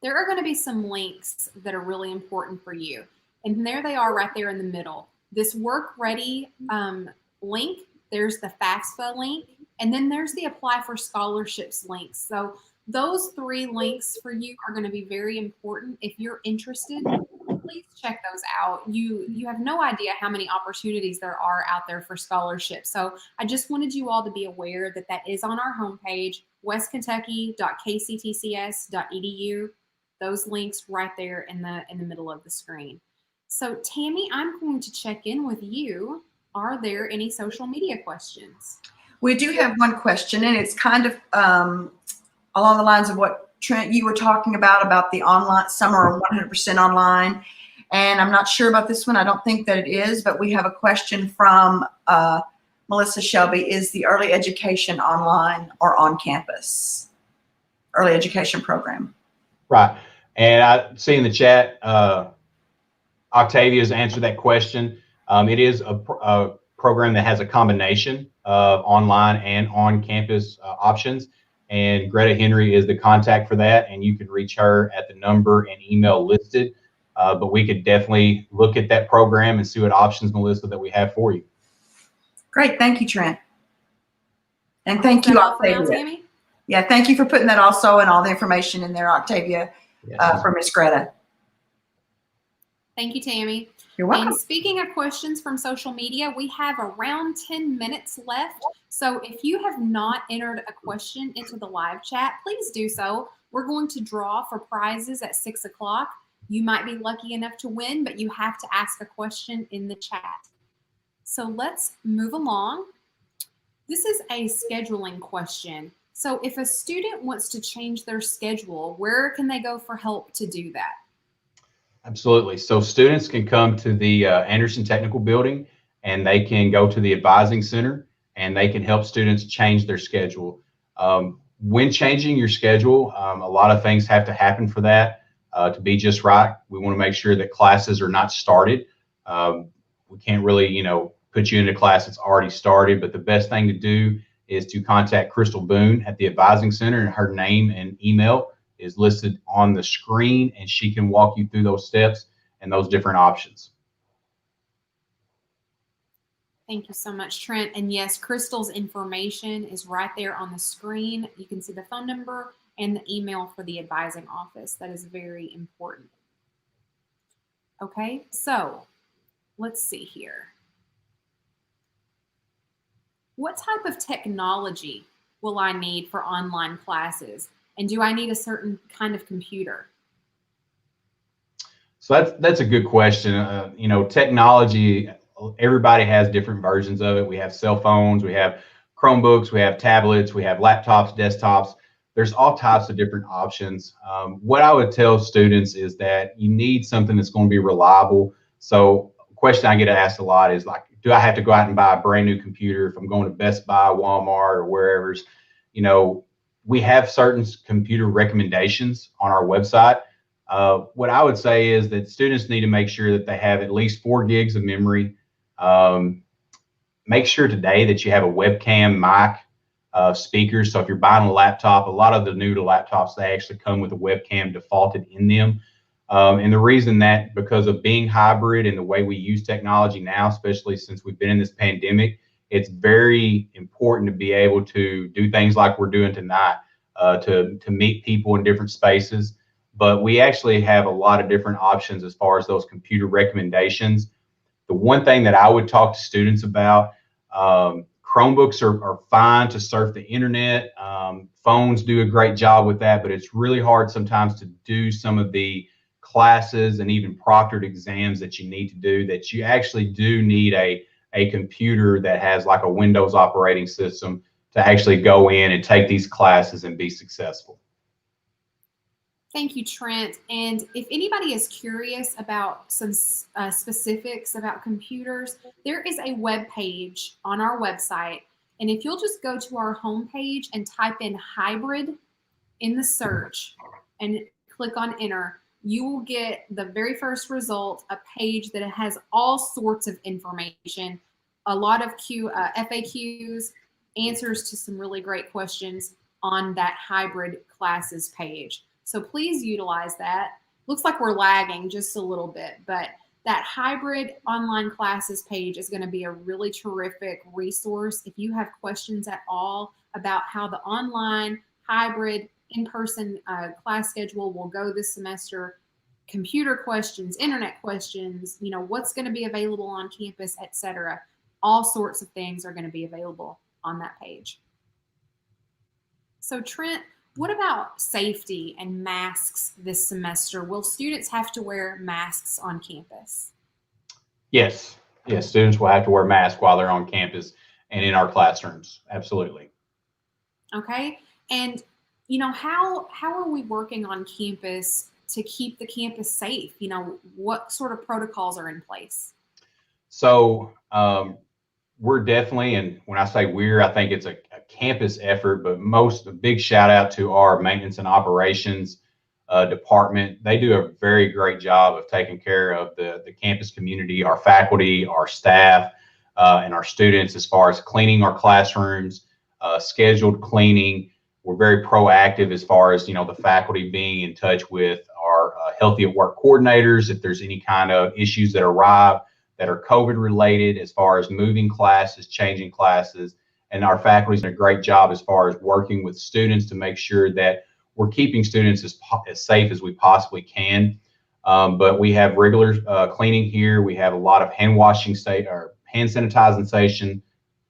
there are going to be some links that are really important for you. And there they are right there in the middle. This work ready link, there's the FAFSA link, and then there's the apply for scholarships links. So those three links for you are going to be very important. If you're interested, please check those out. You have no idea how many opportunities there are out there for scholarships. So I just wanted you all to be aware that that is on our homepage, westkentucky.kctcs.edu. Those links right there in the middle of the screen. So Tammy, I'm going to check in with you. Are there any social media questions? We do have one question, and it's kind of along the lines of what Trent, you were talking about the online, some are 100% online. And I'm not sure about this one. I don't think that it is, but we have a question from Melissa Shelby. Is the early education online or on campus? Early education program. Right. And I see in the chat, Octavia's answered that question. It is a program that has a combination of online and on-campus options. And Greta Henry is the contact for that. And you can reach her at the number and email listed. But we could definitely look at that program and see what options, Melissa, that we have for you. Great. Thank you, Trent. And thank you, Octavia. Tammy? Yeah, thank you for putting that also and all the information in there, Octavia, for Miss Greta. Thank you, Tammy. You're welcome. And speaking of questions from social media, we have around 10 minutes left. So if you have not entered a question into the live chat, please do so. We're going to draw for prizes at 6 o'clock. You might be lucky enough to win, but you have to ask a question in the chat. So let's move along. This is a scheduling question. So if a student wants to change their schedule, where can they go for help to do that? Absolutely. So students can come to the Anderson Technical Building, and they can go to the Advising Center, and they can help students change their schedule. When changing your schedule, a lot of things have to happen for that to be just right. We want to make sure that classes are not started. We can't really, put you into class that's already started, but the best thing to do is to contact Crystal Boone at the Advising Center, and her name and email is listed on the screen, and she can walk you through those steps and those different options. Thank you so much, Trent. And yes, Crystal's information is right there on the screen. You can see the phone number and the email for the advising office. That is very important. Okay, so let's see here. What type of technology will I need for online classes? And do I need a certain kind of computer? So that's a good question. Technology, everybody has different versions of it. We have cell phones, we have Chromebooks, we have tablets, we have laptops, desktops. There's all types of different options. What I would tell students is that you need something that's going to be reliable. So a question I get asked a lot is like, do I have to go out and buy a brand new computer if I'm going to Best Buy, Walmart, or wherever? We have certain computer recommendations on our website. What I would say is that students need to make sure that they have at least 4 gigs of memory. Make sure today that you have a webcam, mic, speakers. So if you're buying a laptop, a lot of the new laptops, they actually come with a webcam defaulted in them. And the reason that, because of being hybrid and the way we use technology now, especially since we've been in this pandemic, it's very important to be able to do things like we're doing tonight, to meet people in different spaces. But we actually have a lot of different options as far as those computer recommendations. The one thing that I would talk to students about, Chromebooks are fine to surf the internet. Phones do a great job with that, but it's really hard sometimes to do some of the classes and even proctored exams that you need to do, that you actually do need a computer that has like a Windows operating system to actually go in and take these classes and be successful. Thank you, Trent. And if anybody is curious about some specifics about computers, there is a web page on our website. And if you'll just go to our homepage and type in hybrid in the search and click on enter, you will get the very first result, a page that has all sorts of information, a lot of FAQs, answers to some really great questions on that hybrid classes page. So please utilize that. Looks like we're lagging just a little bit, but that hybrid online classes page is going to be a really terrific resource. If you have questions at all about how the online, hybrid, in-person class schedule will go this semester, computer questions, internet questions, what's going to be available on campus, etc. All sorts of things are going to be available on that page. So Trent, what about safety and masks this semester? Will students have to wear masks on campus? Yes, students will have to wear masks while they're on campus and in our classrooms. Absolutely. Okay. And, how are we working on campus to keep the campus safe? What sort of protocols are in place? So we're definitely, and when I say we're, I think it's a campus effort, but a big shout out to our maintenance and operations department. They do a very great job of taking care of the campus community, our faculty, our staff, and our students, as far as cleaning our classrooms, scheduled cleaning. We're very proactive as far as, the faculty being in touch with our healthy at work coordinators if there's any kind of issues that arrive that are COVID related, as far as moving classes, changing classes. And our faculty's done a great job as far as working with students to make sure that we're keeping students as safe as we possibly can. But we have regular cleaning here. We have a lot of hand washing or hand sanitizing station.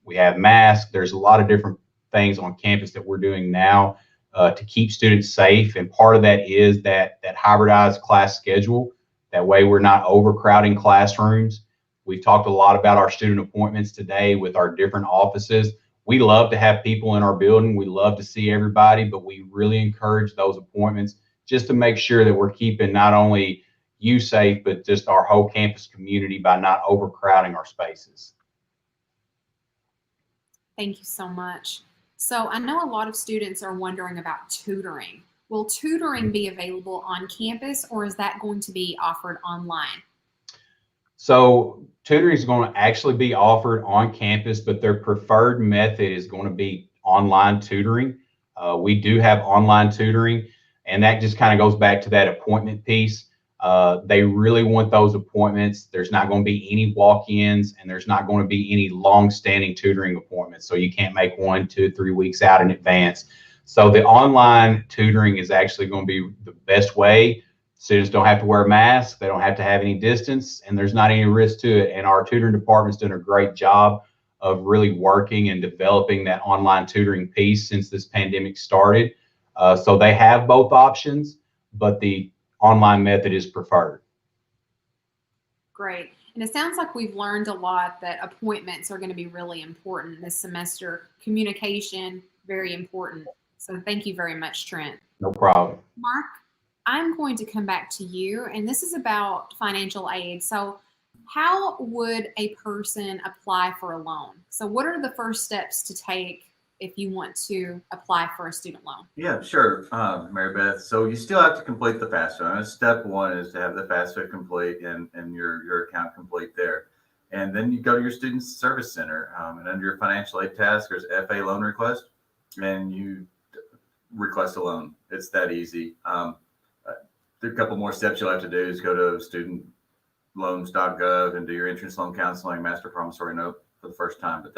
We have masks. There's a lot of different things on campus that we're doing now to keep students safe. And part of that is that hybridized class schedule. That way we're not overcrowding classrooms. We've talked a lot about our student appointments today with our different offices. We love to have people in our building. We love to see everybody, but we really encourage those appointments just to make sure that we're keeping not only you safe, but just our whole campus community by not overcrowding our spaces. Thank you so much. So I know a lot of students are wondering about tutoring. Will tutoring be available on campus, or is that going to be offered online? So tutoring is going to actually be offered on campus, but their preferred method is going to be online tutoring. We do have online tutoring, and that just kind of goes back to that appointment piece. They really want those appointments. There's not going to be any walk-ins, and there's not going to be any long-standing tutoring appointments. So you can't make 1, 2, 3 weeks out in advance. So the online tutoring is actually going to be the best way. Students don't have to wear masks. They don't have to have any distance, and there's not any risk to it. And our tutoring department's done a great job of really working and developing that online tutoring piece since this pandemic started. So they have both options, but the online method is preferred. Great. And it sounds like we've learned a lot that appointments are going to be really important this semester. Communication, very important. So thank you very much, Trent. No problem. Mark, I'm going to come back to you, and this is about financial aid. So how would a person apply for a loan? So what are the first steps to take if you want to apply for a student loan? Yeah, sure, Mary Beth. So you still have to complete the FAFSA. Step 1 is to have the FAFSA complete and your account complete there. And then you go to your Student Service Center, and under your financial aid task, there's FA loan request, and you request a loan. It's that easy. a couple more steps you'll have to do is go to studentloans.gov and do your entrance loan counseling, master promissory note for the first time. But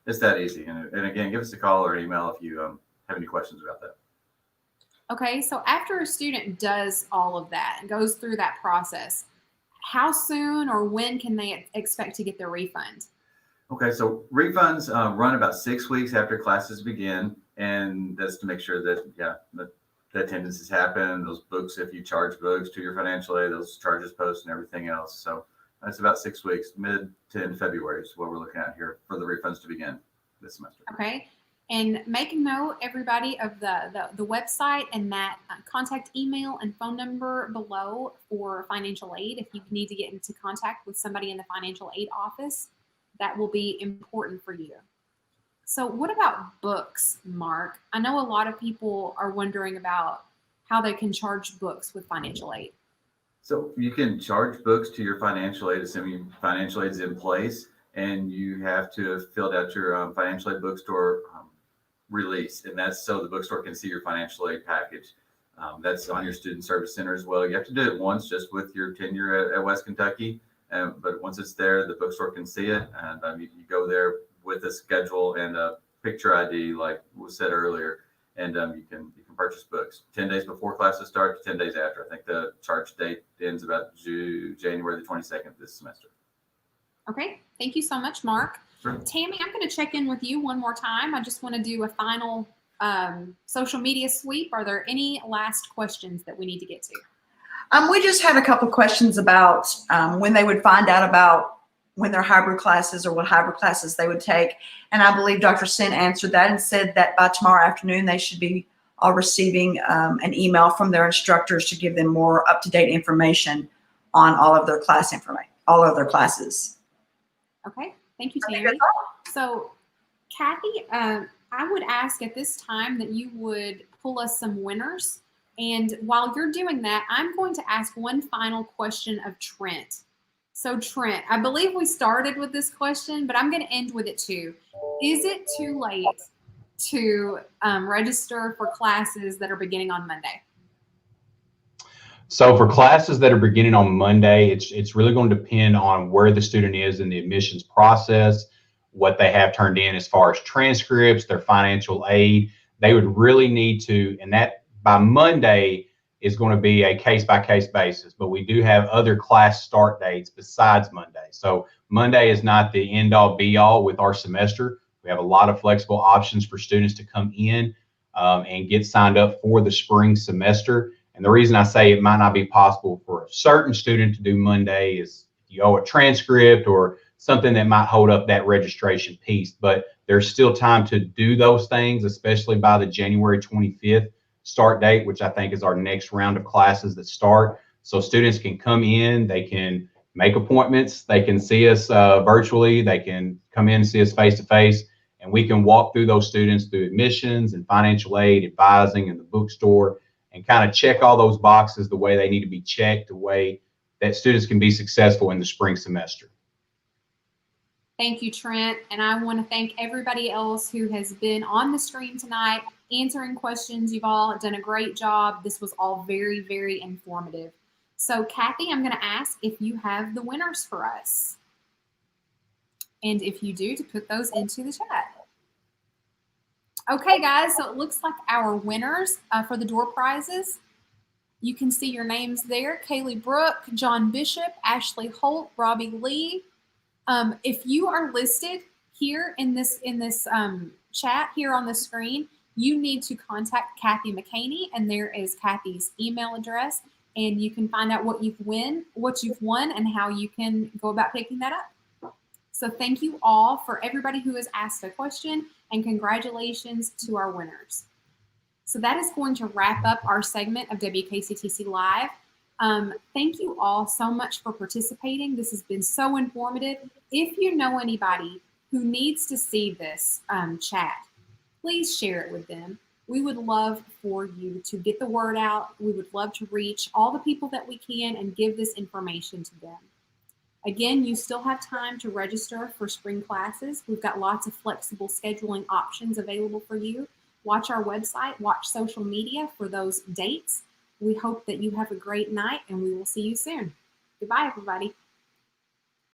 it's that easy. And again, give us a call or an email if you have any questions about that. Okay, so after a student does all of that and goes through that process, how soon or when can they expect to get their refund? Okay, so refunds run about 6 weeks after classes begin, and that's to make sure that the attendances happen. Those books, if you charge books to your financial aid, those charges post and everything else. So that's about 6 weeks, mid to end February is what we're looking at here for the refunds to begin this semester. Okay, and make a note, everybody, of the website and that contact email and phone number below for financial aid. If you need to get into contact with somebody in the financial aid office, that will be important for you. So what about books, Mark? I know a lot of people are wondering about how they can charge books with financial aid. So you can charge books to your financial aid, assuming financial aid is in place, and you have to have filled out your financial aid bookstore release, and that's so the bookstore can see your financial aid package. That's on your student service center as well. You have to do it once just with your tenure at West Kentucky. But once it's there, the bookstore can see it, and you go there with a schedule and a picture ID, like was said earlier, and you can purchase books 10 days before classes start to 10 days after. I think the charge date ends about January the 22nd this semester. Okay, thank you so much, Mark. Sure. Tammy, I'm going to check in with you one more time. I just want to do a final social media sweep. Are there any last questions that we need to get to? We just had a couple of questions about when they would find out about when their hybrid classes or what hybrid classes they would take. And I believe Dr. Sin answered that and said that by tomorrow afternoon, they should be all receiving an email from their instructors to give them more up-to-date information on all of their class information, all of their classes. Okay, thank you, Tammy. So, Kathy, I would ask at this time that you would pull us some winners. And while you're doing that, I'm going to ask one final question of Trent. So Trent, I believe we started with this question, but I'm going to end with it too. Is it too late to register for classes that are beginning on Monday? So for classes that are beginning on Monday, it's really going to depend on where the student is in the admissions process, what they have turned in as far as transcripts, their financial aid. They would really need to, and that by Monday is going to be a case-by-case basis, but we do have other class start dates besides Monday. So Monday is not the end-all be-all with our semester. We have a lot of flexible options for students to come in and get signed up for the spring semester. And the reason I say it might not be possible for a certain student to do Monday is if you owe a transcript or something that might hold up that registration piece. But there's still time to do those things, especially by the January 25th start date, which I think is our next round of classes that start. So students can come in, they can make appointments, they can see us virtually, they can come in and see us face to face, and we can walk through those students through admissions and financial aid, advising, and the bookstore, and kind of check all those boxes the way they need to be checked, the way that students can be successful in the spring semester. Thank you, Trent. And I want to thank everybody else who has been on the stream tonight, answering questions. You've all done a great job. This was all very, very informative. So, Kathy, I'm going to ask if you have the winners for us. And if you do, to put those into the chat. Okay, guys, so it looks like our winners for the door prizes. You can see your names there. Kaylee Brooke, John Bishop, Ashley Holt, Robbie Lee. If you are listed here in this chat here on the screen, you need to contact Kathy McCaney, and there is Kathy's email address, and you can find out what you've won, and how you can go about picking that up. So thank you all for everybody who has asked a question, and congratulations to our winners. So that is going to wrap up our segment of WKCTC Live. Thank you all so much for participating. This has been so informative. If you know anybody who needs to see this chat, please share it with them. We would love for you to get the word out. We would love to reach all the people that we can and give this information to them. Again, you still have time to register for spring classes. We've got lots of flexible scheduling options available for you. Watch our website, watch social media for those dates. We hope that you have a great night, and we will see you soon. Goodbye, everybody.